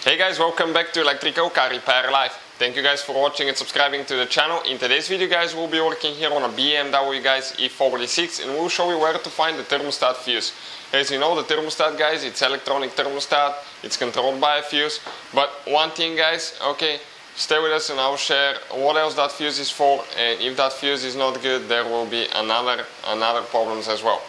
Hey guys, welcome back to Electrical Car Repair Live. Thank you guys for watching and subscribing to the channel. In today's video guys, we'll be working here on a BMW guys E46 and we'll show you where to find the thermostat fuse. As you know, the thermostat guys, it's electronic thermostat, it's controlled by a fuse. But one thing guys, okay, stay with us and I'll share what else that fuse is for, and if that fuse is not good, there will be another problems as well.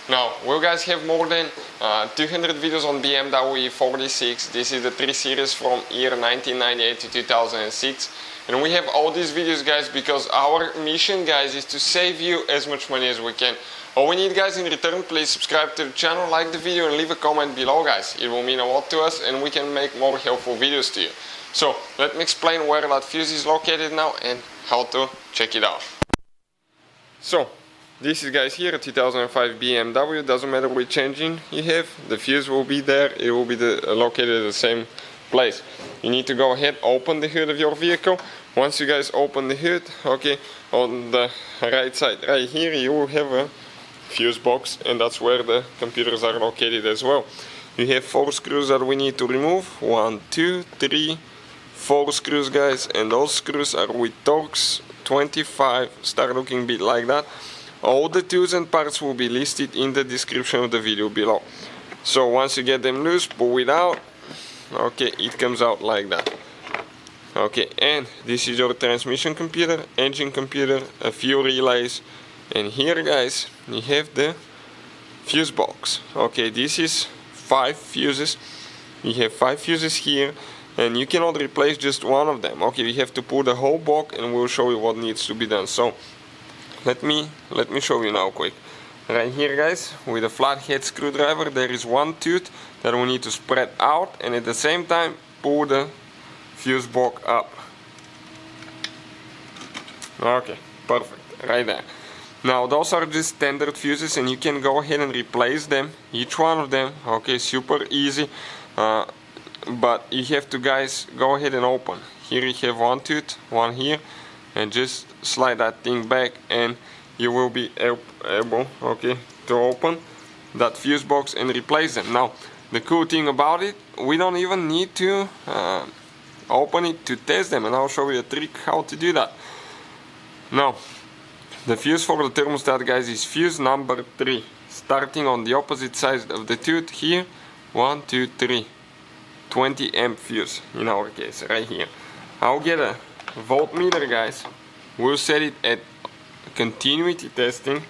Now, we guys have more than 200 videos on BMW E46. This is the 3 series from year 1998 to 2006. And we have all these videos guys because our mission guys is to save you as much money as we can. All we need guys in return, please subscribe to the channel, like the video and leave a comment below guys. It will mean a lot to us and we can make more helpful videos to you. So, let me explain where that fuse is located now and how to check it out. So, this is guys here a 2005 BMW. Doesn't matter which engine you have, the fuse will be there, it will be located at the same place. You need to go ahead, open the hood of your vehicle. Once you guys open the hood, okay, on the right side right here you will have a fuse box, and that's where the computers are located as well. You have 4 screws that we need to remove. 1, 2, 3, 4 screws guys, and those screws are with Torx 25. Start looking a bit like that. All the tools and parts will be listed in the description of the video below. So once you get them loose, pull it out. Okay, it comes out like that. Okay, and this is your transmission computer, engine computer, a few relays, and here guys you have the fuse box. Okay, this is 5 fuses. You have 5 fuses here, and you cannot replace just one of them. Okay, you have to pull the whole box, and we'll show you what needs to be done. So let me show you now quick. Right here guys, with a flathead screwdriver, there is one tooth that we need to spread out and at the same time pull the fuse box up. Okay, perfect, right there. Now those are just standard fuses and you can go ahead and replace them, each one of them. Okay, super easy, but you have to guys go ahead and open. Here you have one tooth, one here, and just slide that thing back and you will be able, okay, to open that fuse box and replace them. Now the cool thing about it, we don't even need to open it to test them, and I'll show you a trick how to do that. Now the fuse for the thermostat guys is fuse number 3, starting on the opposite side of the tooth here. 1, 2, 3, 20 amp fuse in our case right here. I'll get a voltmeter guys, we'll set it at continuity testing.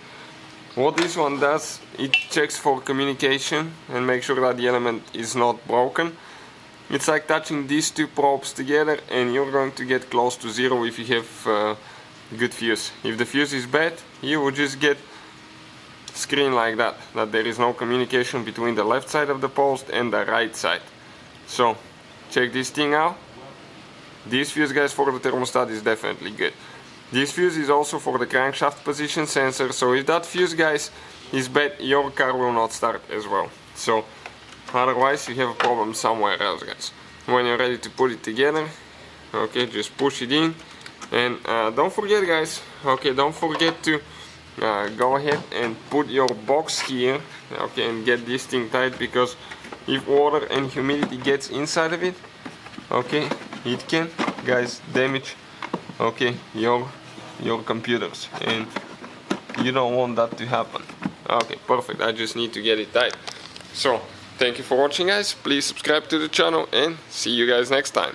What this one does, it checks for communication and make sure that the element is not broken. It's like touching these 2 probes together and you're going to get close to 0 if you have good fuse. If the fuse is bad, you will just get screen like that there is no communication between the left side of the post and the right side. So check this thing out. This fuse guys for the thermostat is definitely good. This fuse is also for the crankshaft position sensor, so if that fuse guys is bad, your car will not start as well. So otherwise you have a problem somewhere else guys. When you're ready to put it together, okay, just push it in, and don't forget guys, okay, don't forget to go ahead and put your box here, okay, and get this thing tight, because if water and humidity gets inside of it, okay, it can guys damage, okay, your computers, and you don't want that to happen. Okay, perfect, I just need to get it tight. So thank you for watching guys, please subscribe to the channel and see you guys next time.